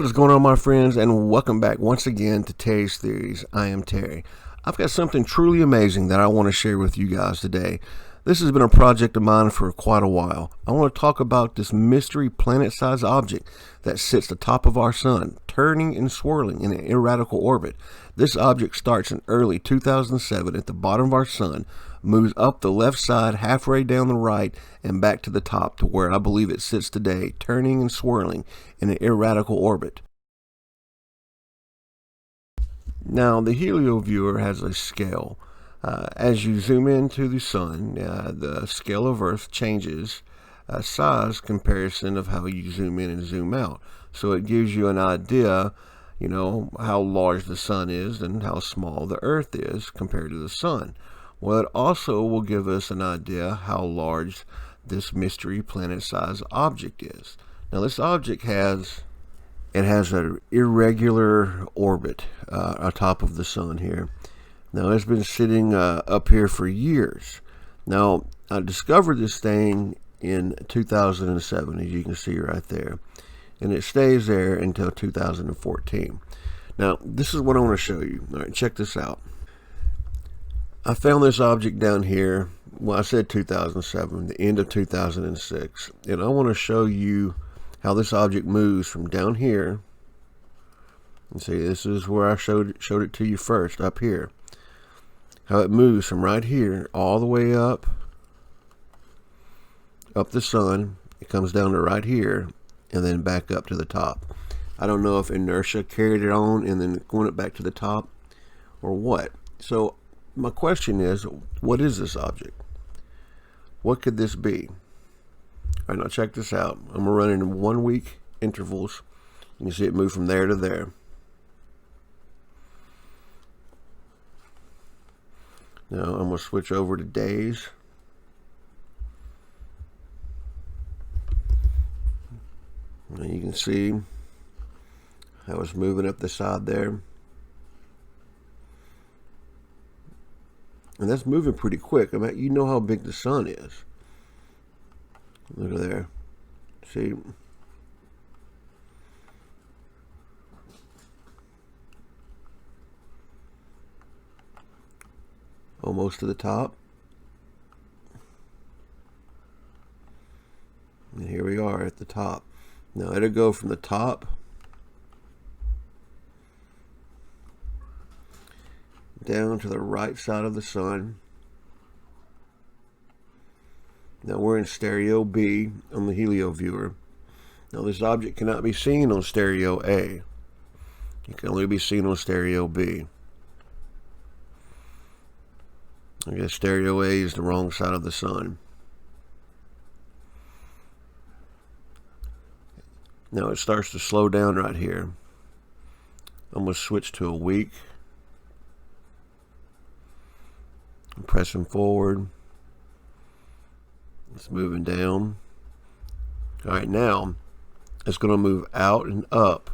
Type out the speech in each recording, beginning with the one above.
What is going on, my friends, and welcome back once again to Terry's Theories. I am Terry. I've got something truly amazing that I want to share with you guys today. This has been a project of mine for quite a while. I want to talk about this mystery planet-sized object that sits atop of our sun, turning and swirling in an erratical orbit. This object starts in early 2007 at the bottom of our sun, moves up the left side halfway down the right and back to the top to where I believe it sits today, turning and swirling in an erratical orbit. Now, the helioviewer has a scale. As you zoom into the sun, the scale of Earth changes size comparison of how you zoom in and zoom out. So it gives you an idea, how large the sun is and how small the Earth is compared to the sun. Well, it also will give us an idea how large this mystery planet-sized object is. Now, this object has an irregular orbit atop of the sun here. Now, it's been sitting up here for years. Now, I discovered this thing in 2007, as you can see right there. And it stays there until 2014. Now, this is what I want to show you. All right, check this out. I found this object down here. Well, I said 2007, the end of 2006. And I want to show you how this object moves from down here. And see, this is where I showed it to you first, up here. How it moves from right here all the way up the sun. It comes down to right here and then back up to the top. I don't know if inertia carried it on and then going it back to the top or what. So my question is, what is this object? What could this be? All right, now check this out. I'm going to run it in 1 week intervals. You can see it move from there to there. Now I'm going to switch over to days. Now you can see how it's moving up the side there. And that's moving pretty quick. I mean, you know how big the sun is. Look at there. See? Almost to the top. And here we are at the top. Now it'll go from the top down to the right side of the sun. Now we're in stereo B on the helioviewer. Now this object cannot be seen on stereo A. It can only be seen on stereo B. I guess stereo A is the wrong side of the sun. Now it starts to slow down right here. I'm going to switch to a week. I'm pressing forward. It's moving down. All right, now it's going to move out and up.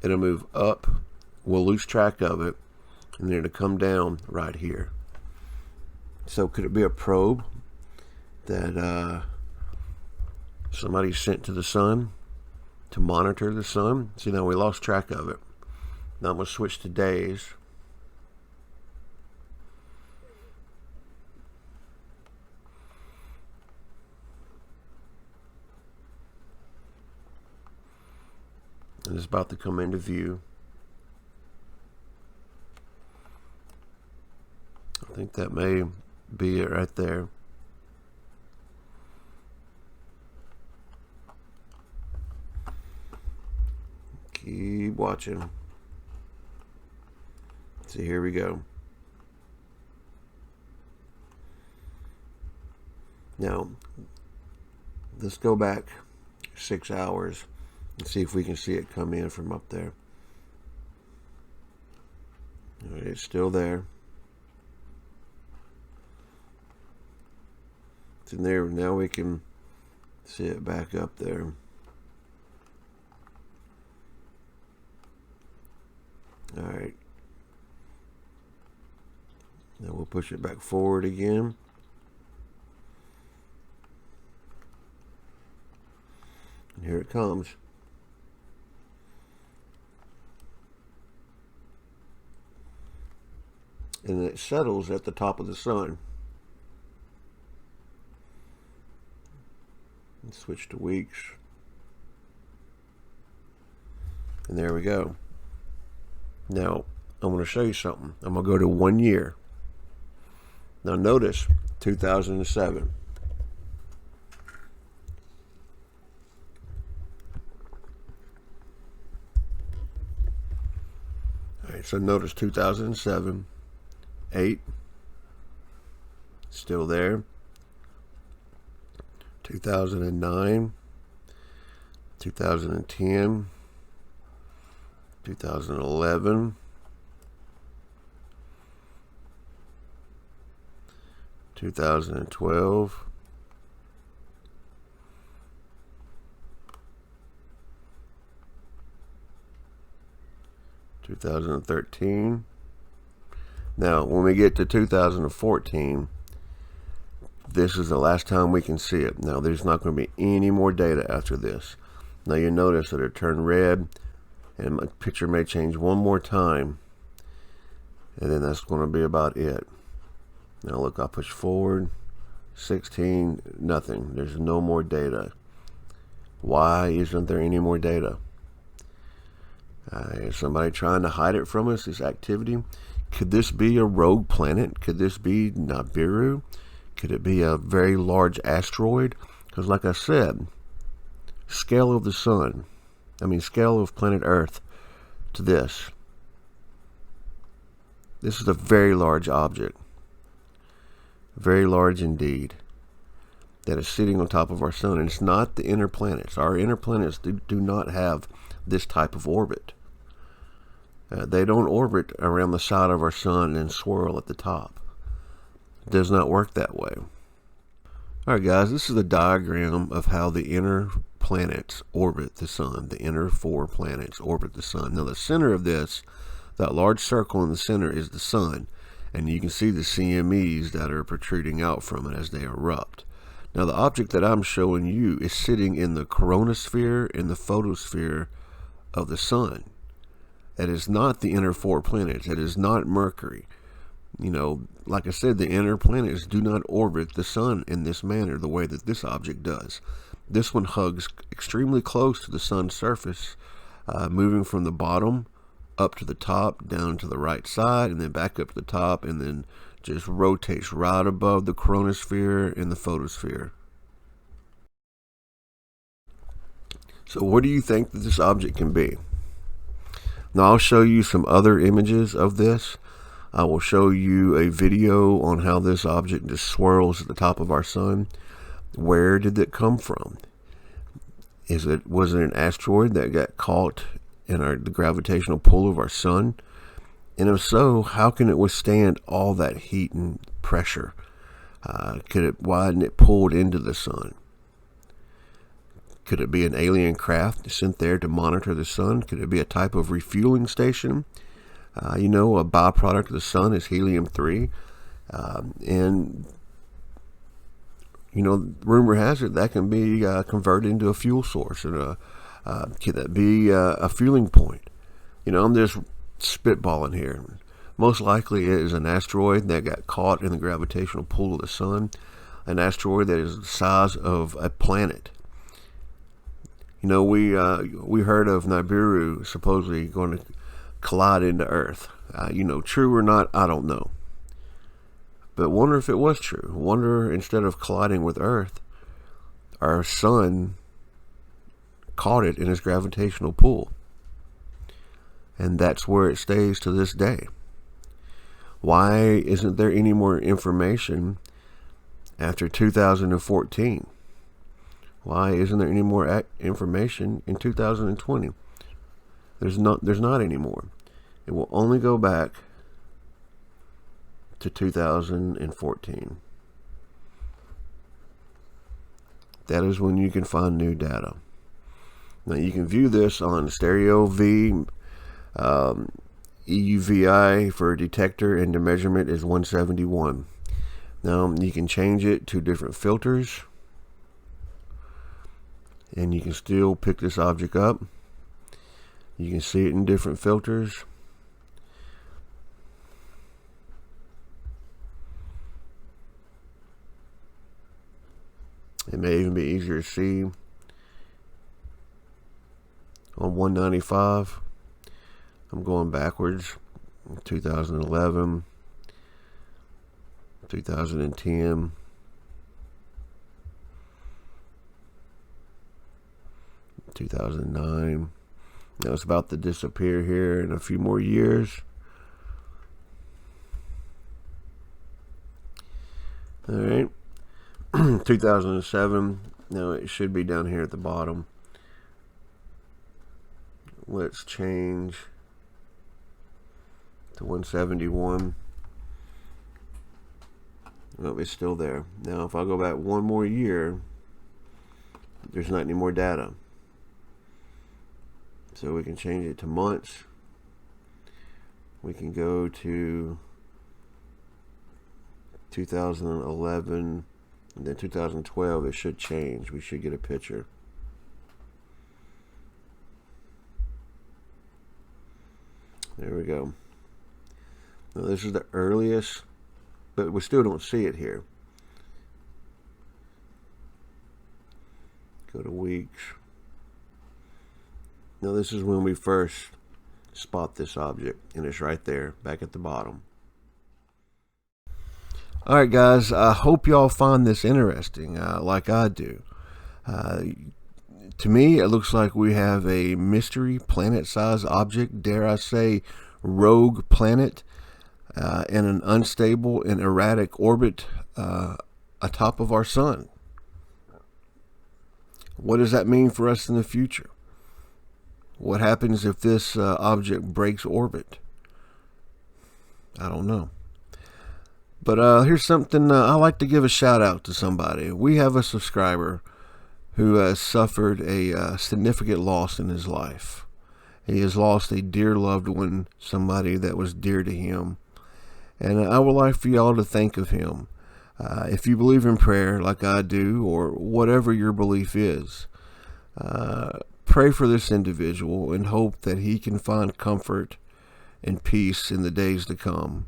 It'll move up. We'll lose track of it. And then it'll come down right here. So could it be a probe that somebody sent to the sun to monitor the sun? See, now we lost track of it. Now I'm going to switch to days. And it's about to come into view. I think that may be it right there. Keep watching. See, here we go. Now, let's go back 6 hours and see if we can see it come in from up there. All right, it's still there. It's in there. Now we can see it back up there. All right. Now we'll push it back forward again. And here it comes. and it settles at the top of the sun. Let's switch to weeks. And there we go. Now, I'm going to show you something. I'm going to go to 1 year. Now notice 2007. All right, so notice 2007, 8, still there. 2009, 2010, 2011, 2012, 2013. Now, when we get to 2014, this is the last time we can see it. Now, there's not going to be any more data after this. Now, you notice that it turned red, and my picture may change one more time, and then that's going to be about it. Now, look, I'll push forward. 16, nothing. There's no more data. Why isn't there any more data? Is somebody trying to hide it from us, this activity? Could this be a rogue planet? Could this be Nibiru? Could it be a very large asteroid? Because like I said, scale of the sun, scale of planet Earth to this. This is a very large object. Very large indeed. That is sitting on top of our sun. And it's not the inner planets. Our inner planets do not have this type of orbit. They don't orbit around the side of our sun and swirl at the top. It does not work that way. Alright guys, this is a diagram of how the inner planets orbit the sun. The inner 4 planets orbit the sun. Now the center of this, that large circle in the center, is the sun. And you can see the CMEs that are protruding out from it as they erupt. Now the object that I'm showing you is sitting in the chromosphere and the photosphere of the sun. It is not the inner 4 planets. It is not Mercury. Like I said, the inner planets do not orbit the sun in this manner, the way that this object does. This one hugs extremely close to the sun's surface, moving from the bottom up to the top, down to the right side, and then back up to the top, and then just rotates right above the chromosphere and the photosphere. So what do you think that this object can be? Now I'll show you some other images of this. I will show you a video on how this object just swirls at the top of our sun. Where did it come from? Was it an asteroid that got caught in the gravitational pull of our sun? And if so, how can it withstand all that heat and pressure? Why isn't it pulled into the sun? Could it be an alien craft sent there to monitor the sun? Could it be a type of refueling station? A byproduct of the sun is helium-3. Rumor has it that can be converted into a fuel source. And could that be a fueling point? I'm just spitballing here. Most likely it is an asteroid that got caught in the gravitational pull of the sun. An asteroid that is the size of a planet. We heard of Nibiru supposedly going to collide into Earth. True or not, I don't know. But wonder if it was true. Wonder, instead of colliding with Earth, our sun caught it in its gravitational pull. And that's where it stays to this day. Why isn't there any more information after 2014? Why isn't there any more information in 2020? There's not anymore. It will only go back to 2014. That is when you can find new data. Now you can view this on stereo V. EUVI for detector and the measurement is 171. Now you can change it to different filters, and you can still pick this object up. You can see it in different filters. It may even be easier to see on 195. I'm going backwards. 2011, 2010, 2009. Now it's about to disappear here in a few more years. All right. 2007. Now it should be down here at the bottom. Let's change to 171. Oh, it's still there. Now if I go back one more year, there's not any more data. So we can change it to months. We can go to 2011, and then 2012. It should change. We should get a picture. There we go. Now this is the earliest, but we still don't see it here. Go to weeks. Now this is when we first spot this object, and it's right there, back at the bottom. Alright guys, I hope y'all find this interesting, like I do. To me, it looks like we have a mystery planet-sized object, dare I say, rogue planet, in an unstable and erratic orbit atop of our sun. What does that mean for us in the future? What happens if this object breaks orbit? I don't know. But here's something I like to give a shout out to somebody. We have a subscriber who has suffered a significant loss in his life. He has lost a dear loved one, somebody that was dear to him. And I would like for y'all to think of him. If you believe in prayer like I do, or whatever your belief is, pray for this individual and hope that he can find comfort and peace in the days to come.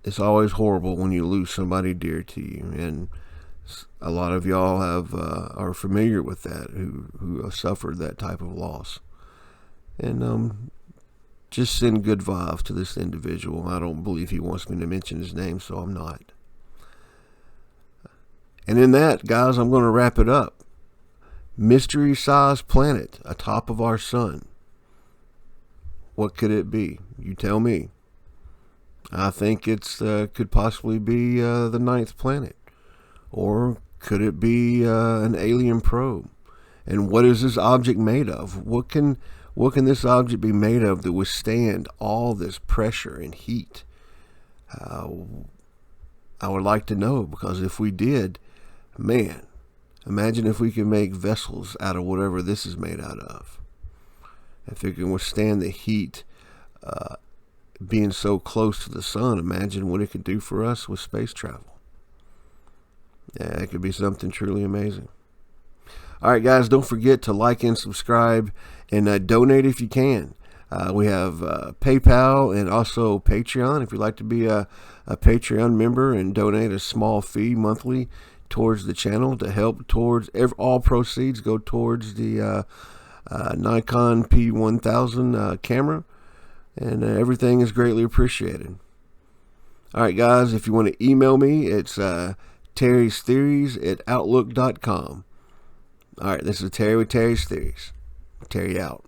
It's always horrible when you lose somebody dear to you, and a lot of y'all are familiar with that, who have suffered that type of loss. And just send good vibes to this individual. I don't believe he wants me to mention his name, so I'm not. And in that, guys, I'm going to wrap it up. Mystery-sized planet atop of our sun. What could it be? You tell me. I think it's could possibly be the 9th planet. Or could it be an alien probe? And what is this object made of? What can this object be made of to withstand all this pressure and heat? I would like to know, because if we did, man, imagine if we can make vessels out of whatever this is made out of. If it can withstand the heat, being so close to the sun, imagine what it could do for us with space travel. Yeah, it could be something truly amazing. All right, guys, don't forget to like and subscribe, and donate if you can. We have PayPal and also Patreon. If you'd like to be a Patreon member and donate a small fee monthly towards the channel to help towards all proceeds go towards the Nikon P1000 camera, and everything is greatly appreciated. All right, guys, if you want to email me, it's terrystheories@outlook.com. All right, this is Terry with Terry's Theories. Terry out.